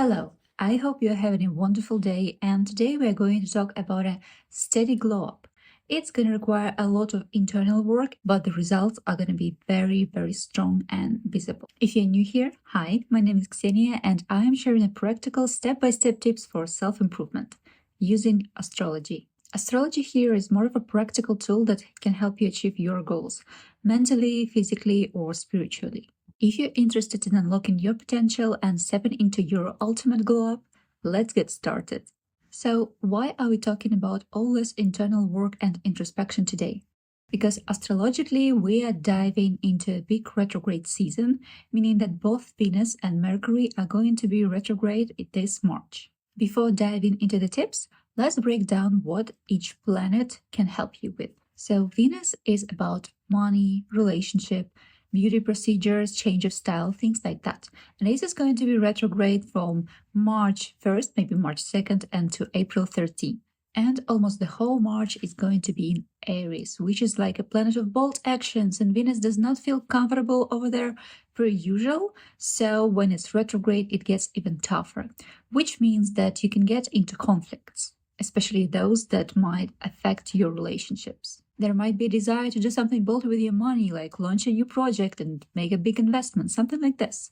Hello, I hope you're having a wonderful day, and today we're going to talk about a steady glow up. It's going to require a lot of internal work, but the results are going to be very, very strong and visible. If you're new here, hi, my name is Ksenia, and I am sharing a practical step-by-step tips for self-improvement using astrology. Astrology here is more of a practical tool that can help you achieve your goals, mentally, physically, or spiritually. If you're interested in unlocking your potential and stepping into your ultimate glow up, let's get started. So, why are we talking about all this internal work and introspection today? Because astrologically, we are diving into a big retrograde season, meaning that both Venus and Mercury are going to be retrograde this March. Before diving into the tips, let's break down what each planet can help you with. So, Venus is about money, relationship, beauty procedures, change of style, things like that. And this is going to be retrograde from March 1st, maybe March 2nd, and to April 13th. And almost the whole March is going to be in Aries, which is like a planet of bold actions, and Venus does not feel comfortable over there per usual. So when it's retrograde, it gets even tougher, which means that you can get into conflicts, especially those that might affect your relationships. There might be a desire to do something bold with your money, like launch a new project and make a big investment, something like this.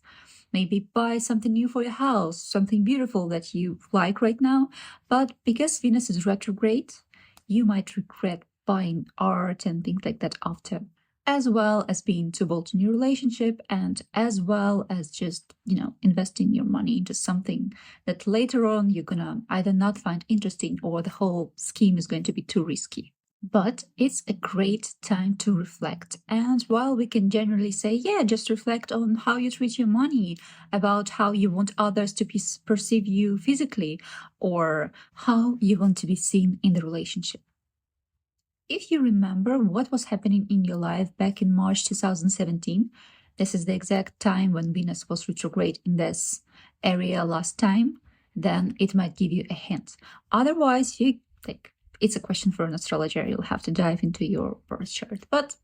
Maybe buy something new for your house, something beautiful that you like right now. But because Venus is retrograde, you might regret buying art and things like that after, as well as being too bold in your relationship, and as well as just, investing your money into something that later on you're gonna either not find interesting or the whole scheme is going to be too risky. But it's a great time to reflect. And while we can generally say, yeah, just reflect on how you treat your money, about how you want others to perceive you physically, or how you want to be seen in the relationship. If you remember what was happening in your life back in March 2017, this is the exact time when Venus was retrograde in this area last time, then it might give you a hint. Otherwise, you think, it's a question for an astrologer. You'll have to dive into your birth chart. But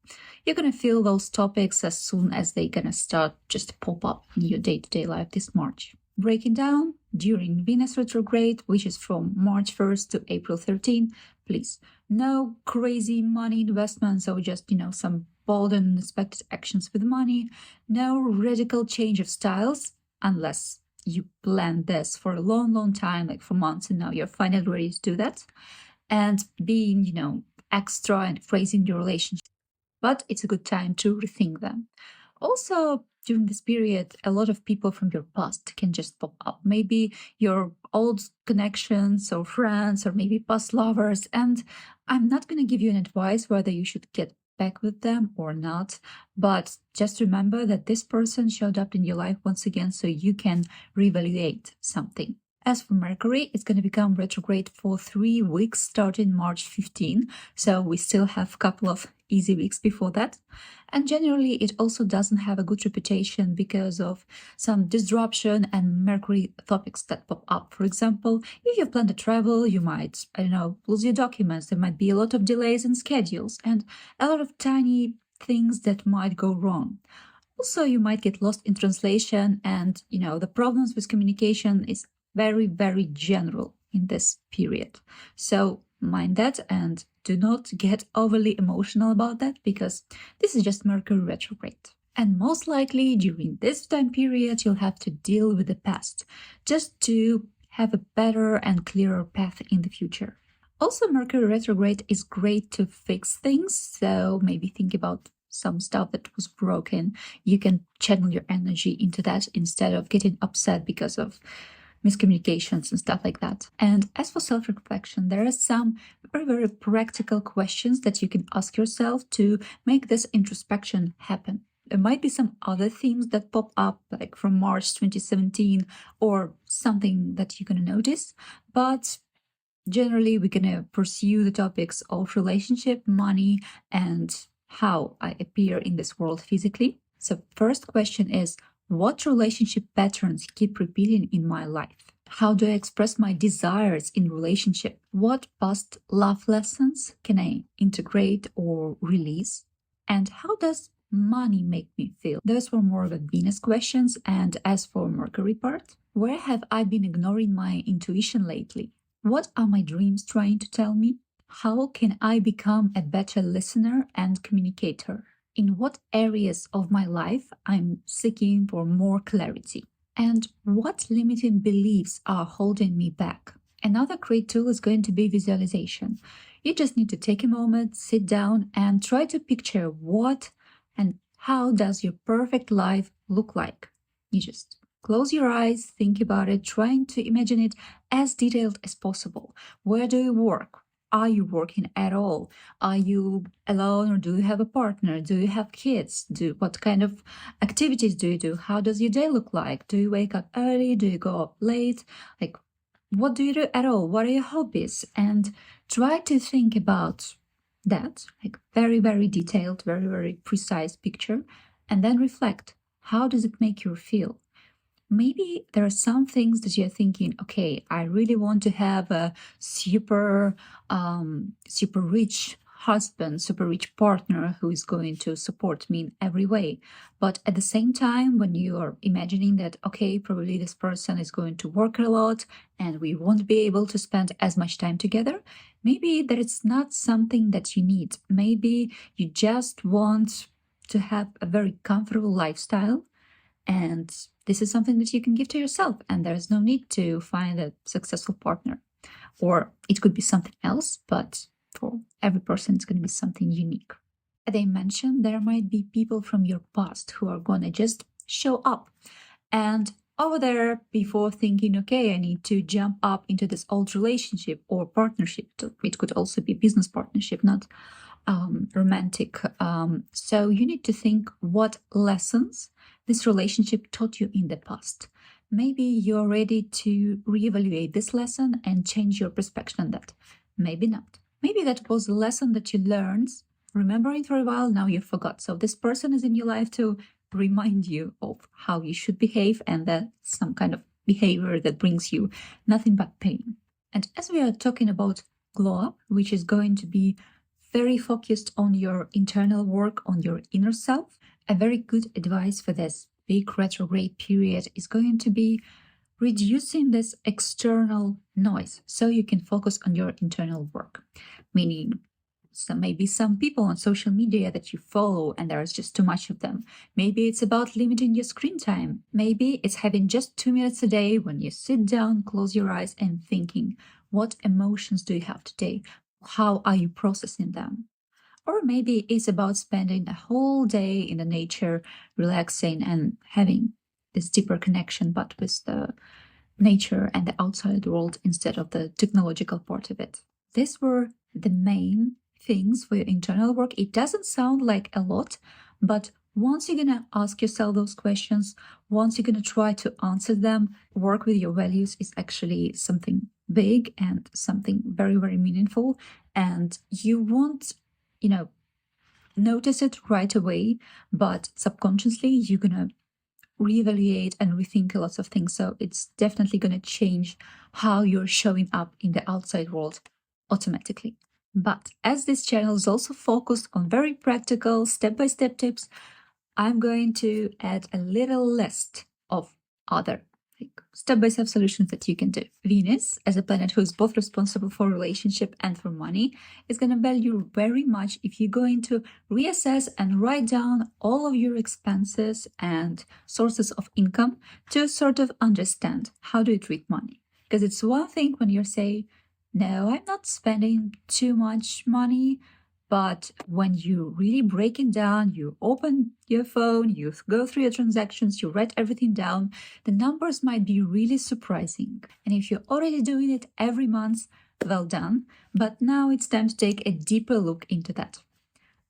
you're going to feel those topics as soon as they're going to start just to pop up in your day-to-day life this March. Breaking down, during Venus retrograde, which is from March 1st to April 13th, please, no crazy money investments or just, some bold and unexpected actions with money. No radical change of styles, unless you plan this for a long, long time, like for months, and now you're finally ready to do that. And being, extra and phrasing your relationship. But it's a good time to rethink them. Also, during this period, a lot of people from your past can just pop up. Maybe your old connections or friends or maybe past lovers. And I'm not going to give you an advice whether you should get back with them or not. But just remember that this person showed up in your life once again so you can reevaluate something. As for Mercury, it's going to become retrograde for 3 weeks starting March 15, so we still have a couple of easy weeks before that. And generally, it also doesn't have a good reputation because of some disruption and Mercury topics that pop up. For example, if you've planned to travel, you might, lose your documents. There might be a lot of delays in schedules and a lot of tiny things that might go wrong. Also, you might get lost in translation and, the problems with communication is very, very general in this period. So mind that and do not get overly emotional about that because this is just Mercury retrograde. And most likely during this time period, you'll have to deal with the past just to have a better and clearer path in the future. Also, Mercury retrograde is great to fix things. So maybe think about some stuff that was broken. You can channel your energy into that instead of getting upset because of miscommunications and stuff like that. And as for self-reflection, there are some very, very practical questions that you can ask yourself to make this introspection happen. There might be some other themes that pop up, like from March 2017, or something that you're going to notice, but generally we're going to pursue the topics of relationship, money, and how I appear in this world physically. So first question is, what relationship patterns keep repeating in my life? How do I express my desires in relationship? What past love lessons can I integrate or release? And how does money make me feel? Those were more of a Venus questions. And as for Mercury part, where have I been ignoring my intuition lately? What are my dreams trying to tell me? How can I become a better listener and communicator? In what areas of my life I'm seeking for more clarity? And what limiting beliefs are holding me back? Another great tool is going to be visualization. You just need to take a moment, sit down, and try to picture what and how does your perfect life look like. You just close your eyes, think about it, trying to imagine it as detailed as possible. Where do you work? Are you working at all? Are you alone or do you have a partner? Do you have kids? What kind of activities do you do? How does your day look like? Do you wake up early? Do you go up late? Like, what do you do at all? What are your hobbies? And try to think about that, like very, very detailed, very, very precise picture, and then reflect. How does it make you feel? Maybe there are some things that you're thinking, okay, I really want to have a super rich husband, super rich partner who is going to support me in every way. But at the same time, when you are imagining that, okay, probably this person is going to work a lot and we won't be able to spend as much time together, maybe that it's not something that you need. Maybe you just want to have a very comfortable lifestyle, and this is something that you can give to yourself, and there's no need to find a successful partner. Or it could be something else, but for every person, it's going to be something unique. As I mentioned, there might be people from your past who are going to just show up. And over there, before thinking, okay, I need to jump up into this old relationship or partnership, it could also be business partnership, not romantic. So you need to think what lessons this relationship taught you in the past. Maybe you're ready to reevaluate this lesson and change your perspective on that. Maybe not. Maybe that was a lesson that you learned, remember it for a while, now you forgot. So this person is in your life to remind you of how you should behave, and that some kind of behavior that brings you nothing but pain. And as we are talking about glow up, which is going to be very focused on your internal work, on your inner self, a very good advice for this big retrograde period is going to be reducing this external noise so you can focus on your internal work. Meaning, maybe some people on social media that you follow and there is just too much of them. Maybe it's about limiting your screen time. Maybe it's having just 2 minutes a day when you sit down, close your eyes and thinking, what emotions do you have today? How are you processing them? Or maybe it's about spending a whole day in the nature, relaxing and having this deeper connection, but with the nature and the outside world instead of the technological part of it. These were the main things for your internal work. It doesn't sound like a lot, but once you're going to ask yourself those questions, once you're going to try to answer them, work with your values is actually something big and something very, very meaningful. And you won't, notice it right away, but subconsciously you're going to reevaluate and rethink lots of things. So it's definitely going to change how you're showing up in the outside world automatically. But as this channel is also focused on very practical step-by-step tips, I'm going to add a little list of other step-by-step solutions that you can do. Venus, as a planet who is both responsible for relationship and for money, is going to value very much if you're going to reassess and write down all of your expenses and sources of income to sort of understand how do you treat money. Because it's one thing when you say, no, I'm not spending too much money. But when you really break it down, you open your phone, you go through your transactions, you write everything down, the numbers might be really surprising. And if you're already doing it every month, well done. But now it's time to take a deeper look into that.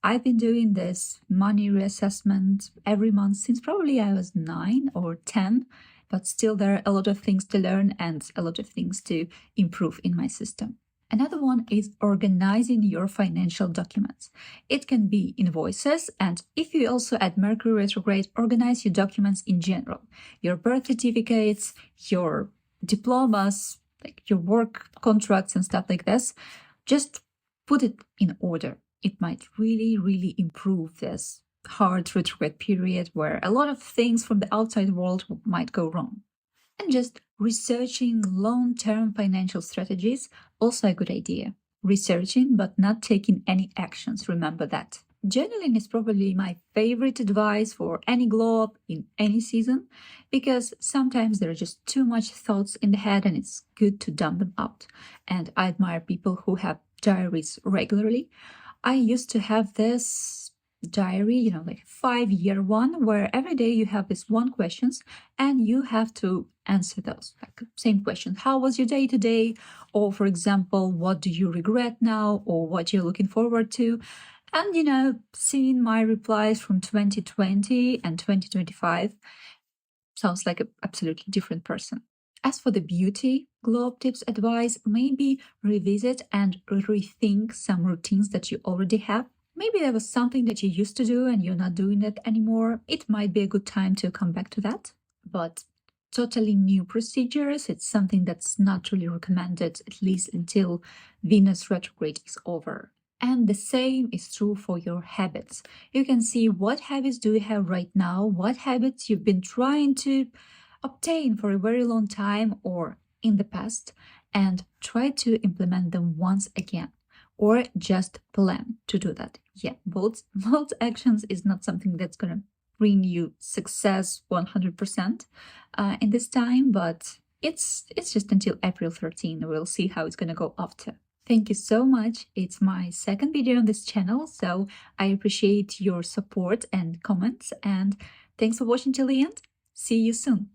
I've been doing this money reassessment every month since probably I was 9 or 10, but still there are a lot of things to learn and a lot of things to improve in my system. Another one is organizing your financial documents. It can be invoices, and if you also add Mercury Retrograde, organize your documents in general. Your birth certificates, your diplomas, like your work contracts and stuff like this. Just put it in order. It might really, really improve this hard retrograde period where a lot of things from the outside world might go wrong. And just researching long-term financial strategies, also a good idea. Researching but not taking any actions, remember that. Journaling is probably my favorite advice for any glow up in any season because sometimes there are just too much thoughts in the head and it's good to dump them out. And I admire people who have diaries regularly. I used to have this diary, like 5-year one, where every day you have this one questions and you have to answer those. Like same question, how was your day today? Or for example, what do you regret now? Or what you're looking forward to? And seeing my replies from 2020 and 2025 sounds like an absolutely different person. As for the beauty globe tips advice, maybe revisit and rethink some routines that you already have. Maybe there was something that you used to do and you're not doing it anymore. It might be a good time to come back to that. But totally new procedures, it's something that's not really recommended, at least until Venus retrograde is over. And the same is true for your habits. You can see what habits do you have right now, what habits you've been trying to obtain for a very long time or in the past, and try to implement them once again. Or just plan to do that. Yeah, bold actions is not something that's going to bring you success 100% in this time, but it's just until April 13. We'll see how it's going to go after. Thank you so much. It's my second video on this channel, so I appreciate your support and comments, and thanks for watching till the end. See you soon.